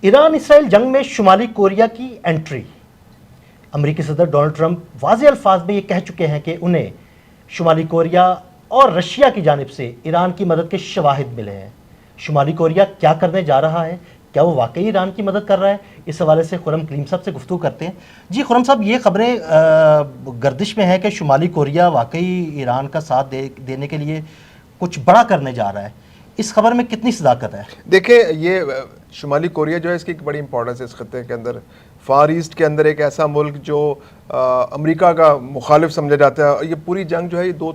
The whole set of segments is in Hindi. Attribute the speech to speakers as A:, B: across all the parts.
A: ईरान इसराइल जंग में शुमाली कोरिया की एंट्री। अमेरिकी सदर डोनाल्ड ट्रंप वाज़े अल्फाज में ये कह चुके हैं कि उन्हें शुमाली कोरिया और रशिया की जानिब से ईरान की मदद के शवाहिद मिले हैं। शुमाली कोरिया क्या करने जा रहा है, क्या वो वाकई ईरान की मदद कर रहा है, इस हवाले से खुरम कलीम साहब से गुफ्तगू करते हैं। जी खुरम साहब, ये खबरें गर्दिश में है कि शुमाली कोरिया वाकई ईरान का साथ देने के लिए कुछ बड़ा करने जा रहा है। इस खबर में कितनी सदाकत है?
B: देखिए, ये शुमाली कोरिया जो है, इसकी एक बड़ी इंपॉर्टेंस है इस खत्ते के अंदर। फार ईस्ट के अंदर एक ऐसा मुल्क जो अमेरिका का मुखालिफ समझा जाता है। ये पूरी जंग जो है, ये दो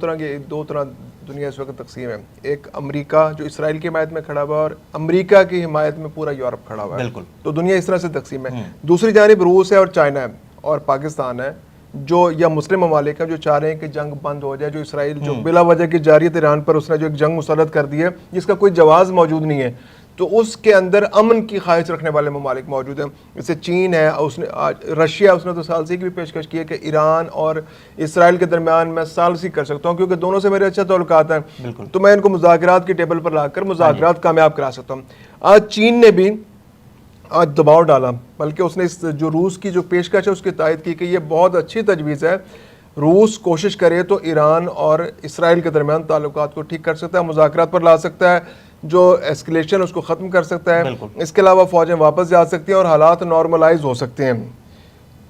B: तरह दुनिया इस वक्त तकसीम है। एक अमेरिका जो इसराइल की हिमायत में खड़ा हुआ है, और अमेरिका की हिमायत में पूरा यूरोप खड़ा हुआ है।
A: बिल्कुल।
B: तो दुनिया इस तरह से तकसीम है। दूसरी जानिब रूस है और चाइना है और पाकिस्तान है, जो या मुस्लिम ममालिक है जो चाह रहे हैं कि जंग बंद हो जाए। जो इसराइल जो बिला वजह की जारियत ईरान पर उसने जो एक जंग मुसल्लत कर दी है जिसका कोई जवाब मौजूद नहीं है, तो उसके अंदर अमन की ख्वाहिश रखने वाले ममालिक मौजूद हैं। जैसे चीन है, उसने रशिया, उसने तो सालसी की भी पेशकश की है कि ईरान और इसराइल के दरमियान मैं सालसी कर सकता हूँ क्योंकि दोनों से मेरे अच्छा ताल्लुकात हैं, तो मैं इनको मुज़ाकरात की टेबल पर लाकर मुज़ाकरात कामयाब करा सकता हूँ। आज चीन ने भी आज दबाव डाला, बल्कि उसने इस जो रूस की जो पेशकश है उसकी तायद की कि ये बहुत अच्छी तजवीज़ है। रूस कोशिश करे तो ईरान और इसराइल के दरमियान ताल्लुकात को ठीक कर सकता है, मुज़ाकरात पर ला सकता है, जो एस्केलेशन उसको ख़त्म कर सकता है। इसके अलावा फ़ौजें वापस जा सकती हैं और हालात नॉर्मलाइज हो सकते हैं।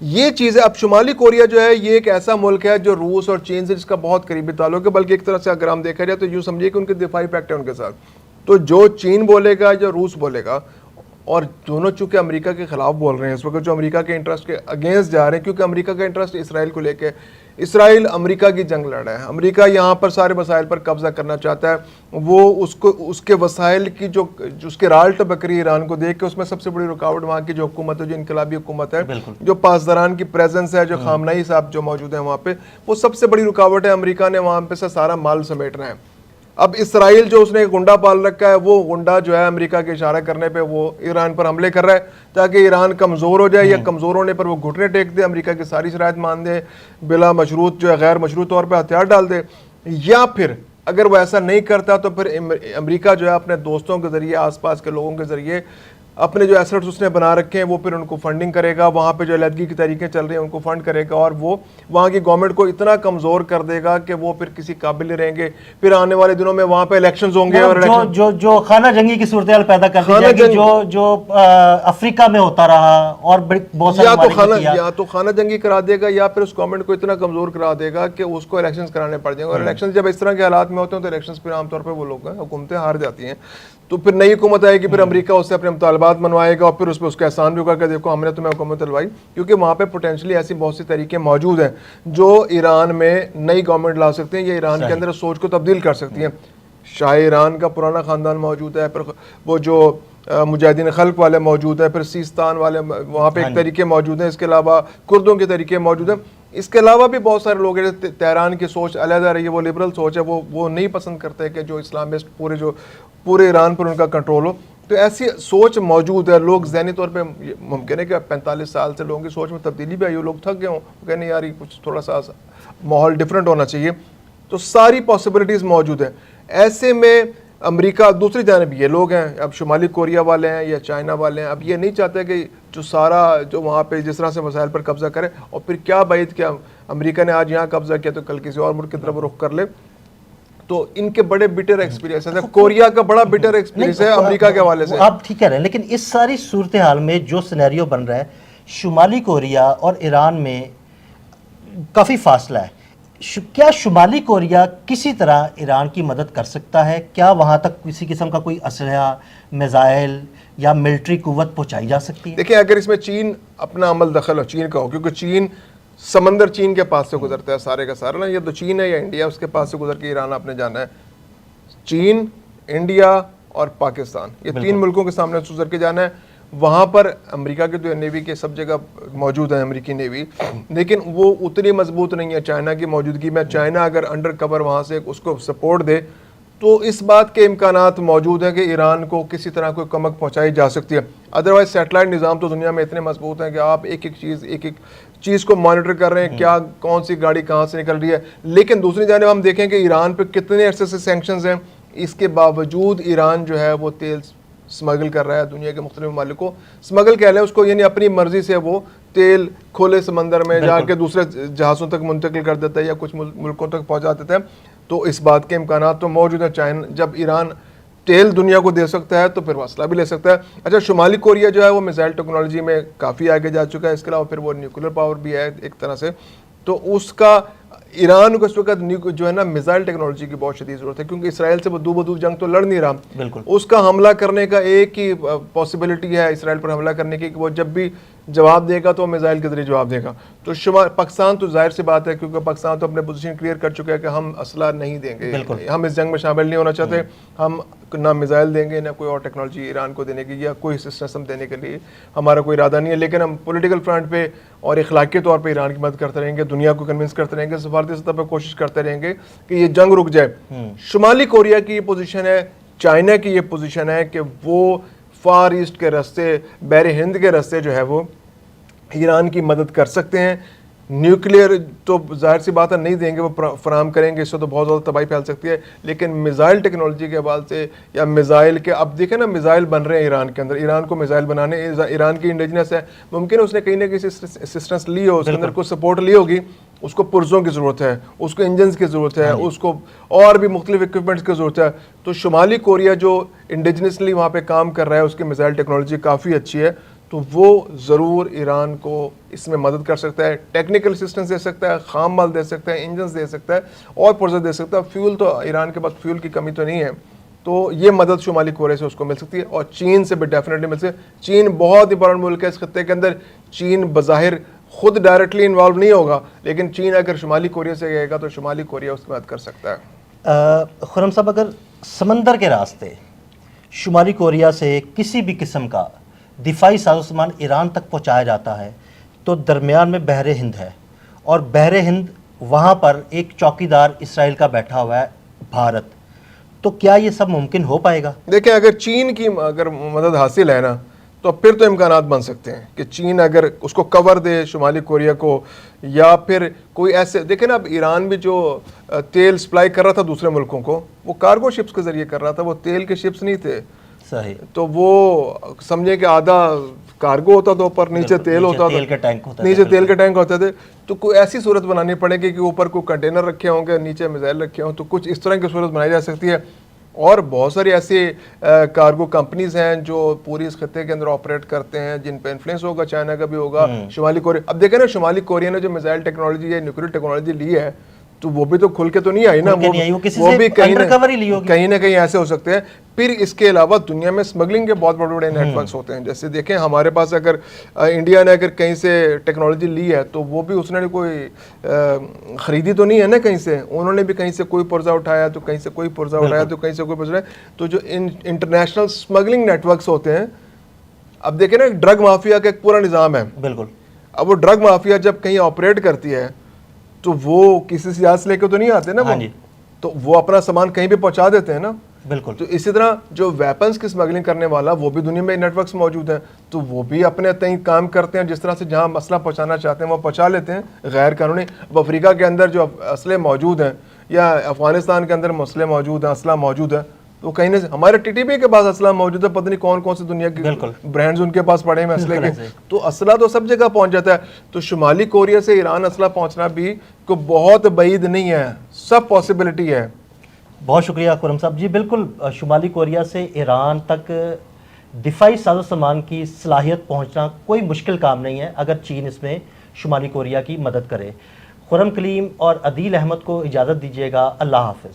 B: ये चीज़ें अब शुमाली कोरिया जो है, ये एक ऐसा मुल्क है जो रूस और चीन से जिसका बहुत करीबी ताल्लुक है, बल्कि एक तरह से अगर हम देखा जाए तो यूँ समझिए कि उनके दिफाई पैक्ट है उनके साथ। तो जो चीन बोलेगा या रूस बोलेगा, और दोनों चूंकि अमेरिका के खिलाफ बोल रहे हैं इस वक्त, जो अमेरिका के इंटरेस्ट के अगेंस्ट जा रहे हैं, क्योंकि अमेरिका का इंटरेस्ट इसराइल को लेके, इसराइल अमेरिका की जंग लड़ रहा है। अमेरिका यहाँ पर सारे वसाइल पर कब्जा करना चाहता है। वो उसको उसके वसाइल की जो उसके राल टबकरी ईरान को देख के, उसमें सबसे बड़ी रुकावट वहाँ की जो हुकूमत है, जो इनकलाबी हुकूमत है, जो पासदारान की प्रेजेंस है, जो खामनाई साहब जो मौजूद है वहाँ पे, वो सबसे बड़ी रुकावट है। अमेरिका ने वहाँ पे से सारा माल समेटना है। अब इसराइल जो उसने गुंडा पाल रखा है, वो गुंडा जो है अमेरिका के इशारा करने पे वो ईरान पर हमले कर रहा है ताकि ईरान कमज़ोर हो जाए, या कमज़ोर होने पर वो घुटने टेक दे, अमेरिका की सारी शराइत मान दे, बिला मशरूत जो है गैर मशरूत तौर पर हथियार डाल दे। या फिर अगर वो ऐसा नहीं करता तो फिर अमेरिका जो है अपने दोस्तों के ज़रिए, आसपास के लोगों के ज़रिए अपने जो एसेट्स उसने बना रखे हैं वो फिर उनको फंडिंग करेगा, वहाँ पे जो अलहदगी की तरीके चल रहे हैं उनको फंड करेगा, और वो वहाँ की गवर्नमेंट को इतना कमज़ोर कर देगा कि वो फिर किसी काबिल नहीं रहेंगे। फिर आने वाले दिनों में वहाँ पे इलेक्शंस होंगे, और
A: जो खाना जंगी की सूरत पैदा कर दी जाएगी, जो अफ्रीका में होता रहा, और बहुत
B: या तो खाना जंगी करा देगा, या फिर उस गवर्नमेंट को इतना कमज़ोर करा देगा कि उसको इलेक्शंस कराने पड़ जाएंगे। और इलेक्शन जब इस तरह के हालात में होते हैं तो इलेक्शन फिर आमतौर पर वो लोग हुकूमतें हार जाती हैं, तो फिर नई हुकूमत आएगी, फिर अमेरिका उससे अपने मुतालबात मनवाएगा, और फिर उस पर उसका एहसान भी होगा कि देखो हमने तुम्हें हुकूमत दिलवाई। क्योंकि वहाँ पे पोटेंशली ऐसी बहुत सी तरीके मौजूद हैं जो ईरान में नई गवर्नमेंट ला सकते हैं, या ईरान के अंदर सोच को तब्दील कर सकती हैं। शाह ईरान का पुराना ख़ानदान मौजूद है, फिर वो जो मुजाहिदीन खल्क वाले मौजूद है, फिर सीस्तान वाले वहाँ पे एक तरीके मौजूद हैं, इसके अलावा कुर्दों के तरीके मौजूद हैं। इसके अलावा भी बहुत सारे लोग हैं। तेहरान की सोच अलग रही है, वो लिबरल सोच है, वो नहीं पसंद करते कि जो इस्लामिस्ट पूरे ईरान पर उनका कंट्रोल हो। तो ऐसी सोच मौजूद है। लोग ज़हनी तौर पे मुमकिन है कि 45 साल से लोगों की सोच में तब्दीली भी आई हो, लोग थक गए हों, कहने यार कुछ थोड़ा सा माहौल डिफरेंट होना चाहिए। तो सारी पॉसिबिलिटीज़ मौजूद हैं। ऐसे में अमेरिका, दूसरी जानब ये लोग हैं, अब शुमाली कोरिया वाले हैं या चाइना वाले हैं, अब ये नहीं चाहते कि जो सारा जो वहाँ पे जिस तरह से वसाइल पर कब्जा करे, और फिर क्या बात क्या अमेरिका ने आज यहाँ कब्जा किया तो कल किसी और मुल्क की तरफ रुख कर ले। तो इनके बड़े बिटर एक्सपीरियंस है, कोरिया का बड़ा बिटर एक्सपीरियंस है अमेरिका के हवाले से।
A: आप ठीक कह रहे हैं, लेकिन इस सारी सूरत हाल में जो सिनेरियो बन रहा है, शुमाली कोरिया और ईरान में काफ़ी फासला है। क्या शुमाली कोरिया किसी तरह ईरान की मदद कर सकता है? क्या वहाँ तक किसी किस्म का कोई असलहा, मिसाइल या मिलिट्री कुव्वत पहुँचाई जा सकती है?
B: देखिए, अगर इसमें चीन अपना अमल दखल हो, चीन का हो, क्योंकि चीन समंदर चीन के पास से गुजरता है सारे का सारा ना, ये तो चीन है या इंडिया, उसके पास से गुजर के ईरान आपने जाना है। चीन, इंडिया और पाकिस्तान, ये 3 मुल्कों के सामने से गुजर के जाना है। वहाँ पर अमेरिका की तो नेवी के सब जगह मौजूद है, अमेरिकी नेवी, लेकिन वो उतनी मजबूत नहीं है चाइना की मौजूदगी में। चाइना अगर अंडर कवर वहाँ से उसको सपोर्ट दे तो इस बात के इम्कानात मौजूद हैं कि ईरान को किसी तरह कोई कमक पहुँचाई जा सकती है। अदरवाइज सेटेलाइट निज़ाम तो दुनिया में इतने मजबूत हैं कि आप एक एक चीज़ को मॉनिटर कर रहे हैं, क्या कौन सी गाड़ी कहाँ से निकल रही है। लेकिन दूसरी जानिब हम देखें कि ईरान पर कितने अरसे से सैंक्शंस हैं, इसके बावजूद ईरान जो है वो तेल स्मगल कर रहा है दुनिया के मुख्तलिफ ममालिक को। स्मगल कह लें उसको, यानी अपनी मर्जी से वो तेल खुले समंदर में जाके दूसरे जहाज़ों तक मुंतकिल कर देता है या कुछ मुल्कों तक पहुँचा देता है। तो इस बात के इम्कान तो मौजूद है। चाइना, जब ईरान तेल दुनिया को दे सकता है तो फिर वो असला भी ले सकता है। अच्छा, शुमाली कोरिया जो है वो मिसाइल टेक्नोलॉजी में काफ़ी आगे जा चुका है। इसके अलावा फिर वो न्यूक्लियर पावर भी है एक तरह से। तो उसका ईरान को इस वक्त जो है ना मिसाइल टेक्नोलॉजी की बहुत शदीद जरूरत है, क्योंकि इसराइल से बदू जंग तो लड़ नहीं रहा।
A: बिल्कुल।
B: उसका हमला करने का एक ही पॉसिबिलिटी है इसराइल पर हमला करने की, कि वो जब भी जवाब देगा तो मिसाइल के जरिए जवाब देगा। तो पाकिस्तान तो जाहिर सी बात है, क्योंकि पाकिस्तान तो अपने पोजीशन क्लियर कर चुका है कि हम असला नहीं देंगे, हम इस जंग में शामिल नहीं होना चाहते। हम ना मिसाइल देंगे ना कोई और टेक्नोलॉजी ईरान को देने की या कोई सिस्टम देने के लिए हमारा कोई इरादा नहीं है। लेकिन हम पॉलिटिकल फ्रंट पे और इखलाकी तौर पे ईरान की मदद करते रहेंगे, दुनिया को कन्विंस करते रहेंगे, सफारती सतह पर कोशिश करते रहेंगे कि ये जंग रुक जाए। शुमाली कोरिया की ये पोजीशन है, चाइना की ये पोजीशन है कि वो फार ईस्ट के रास्ते, बहर हिंद के रास्ते जो है वो ईरान की मदद कर सकते हैं। न्यूक्लियर तो जाहिर सी बात है नहीं देंगे, वो फराम करेंगे, इससे तो बहुत ज़्यादा तबाही फैल सकती है। लेकिन मिसाइल टेक्नोलॉजी के हवाले से या मिसाइल के, अब देखें ना मिसाइल बन रहे हैं ईरान के अंदर, ईरान को मिसाइल बनाने, ईरान की इंडिजिनस है, मुमकिन है उसने कहीं ना कहीं असिस्टेंस ली हो, उसके अंदर कुछ सपोर्ट ली होगी। उसको पुर्जों की ज़रूरत है, उसको इंजन्स की ज़रूरत है, उसको और भी मुख्तलिफ इक्विपमेंट्स की ज़रूरत है। तो शुमाली कोरिया जो इंडिजिनसली वहाँ पे काम कर रहा है, उसकी मिसाइल टेक्नोलॉजी काफ़ी अच्छी है, तो वो ज़रूर ईरान को इसमें मदद कर सकता है। टेक्निकल असिस्टेंस दे सकता है, खाम माल दे सकता है, इंजन्स दे सकता है और पुर्जे दे सकता है। फ्यूल तो ईरान के पास फ्यूल की कमी तो नहीं है, तो ये मदद शुमाली कोरिया से उसको मिल सकती है और चीन से भी डेफिनेटली मिल सकती है। चीन बहुत ही बड़ा मुल्क है इस खत्ते के अंदर। चीन बज़ाहिर खुद डायरेक्टली इन्वॉल्व नहीं होगा, लेकिन चीन अगर शुमाली कोरिया से गएगा तो शुमाली कोरिया उसकी मदद कर सकता है।
A: खुरम साहब, अगर समंदर के रास्ते शुमाली कोरिया से किसी भी किस्म का दिफाई साजो-सामान ईरान तक पहुंचाया जाता है तो दरमियान में बहर हिंद है, और बहर हिंद वहाँ पर एक चौकीदार इसराइल का बैठा हुआ है भारत, तो क्या ये सब मुमकिन हो पाएगा?
B: देखिए, अगर चीन की अगर मदद हासिल है ना, तो फिर तो इम्कानात बन सकते हैं कि चीन अगर उसको कवर दे शुमाली कोरिया को, या फिर कोई ऐसे, देखें ना अब ईरान भी जो तेल सप्लाई कर रहा था दूसरे मुल्कों को, वो कार्गो शिप्स के जरिए कर रहा था, वो तेल के शिप्स नहीं थे।
A: सही।
B: तो वो समझे कि आधा कार्गो होता था, ऊपर नीचे तेल होता था,
A: तेल के टैंक होते थे,
B: नीचे तेल के टैंक होते थे। तो कोई ऐसी सूरत बनानी पड़ेगी कि ऊपर कोई कंटेनर रखे होंगे, नीचे मिसाइल रखे हों, तो कुछ इस तरह की सूरत बनाई जा सकती है। और बहुत सारी ऐसी कार्गो कंपनीज हैं जो पूरी इस खत्ते के अंदर ऑपरेट करते हैं, जिन पे इन्फ्लुएंस होगा, चाइना का भी होगा, शुमाली कोरिया। अब देखें ना, शुमाली कोरिया ने जो मिसाइल टेक्नोलॉजी या न्यूक्लियर टेक्नोलॉजी ली है, तो वो भी तो खुल के तो नहीं आई ना, वो भी कहीं ना कहीं ऐसे हो सकते हैं। फिर इसके अलावा दुनिया में स्मगलिंग के बहुत बड़े बड़े नेटवर्क्स होते हैं। जैसे देखें, हमारे पास अगर इंडिया ने अगर कहीं से टेक्नोलॉजी ली है, तो वो भी उसने कोई ख़रीदी तो नहीं है ना कहीं से, उन्होंने भी कहीं से कोई पुर्जा उठाया, तो कहीं से कोई पुर्जा उठाया, तो कहीं से कोई पुर्जा। तो जो इंटरनेशनल स्मगलिंग नेटवर्क्स होते हैं, अब देखें ना, ड्रग माफिया का एक पूरा निज़ाम है।
A: बिल्कुल। अब
B: वो ड्रग माफिया जब कहीं ऑपरेट करती है तो वो किसी से इजाज़त लेकर तो नहीं आते ना, वो तो वो अपना सामान कहीं भी पहुंचा देते हैं ना।
A: बिल्कुल।
B: तो इसी तरह जो वेपन्स की स्मगलिंग करने वाला, वो भी दुनिया में नेटवर्क्स मौजूद हैं, तो वो भी अपने तय काम करते हैं। जिस तरह से जहां मसला पहुंचाना चाहते हैं वो पहुंचा लेते हैं गैर कानूनी। अब अफ्रीका के अंदर जो असले मौजूद हैं, या अफगानिस्तान के अंदर मसले मौजूद हैं, असला मौजूद है, तो कहीं ना हमारे टीटीपी के पास असला मौजूद है, पता नहीं कौन कौन सी दुनिया की ब्रांड्स उनके पास पड़े हैं असले के। तो असला तो सब जगह पहुंच जाता है। तो शुमाली कोरिया से ईरान असला पहुंचना भी को बहुत बईद नहीं है, सब पॉसिबिलिटी है।
A: बहुत शुक्रिया खुरम साहब जी। बिल्कुल, शुमाली कोरिया से ईरान तक दिफाई साजो सामान की सलाहियत पहुंचना कोई मुश्किल काम नहीं है, अगर चीन इसमें शुमाली कोरिया की मदद करे। खुरम कलीम और अदील अहमद को इजाज़त दीजिएगा। अल्लाह हाफ़िज़।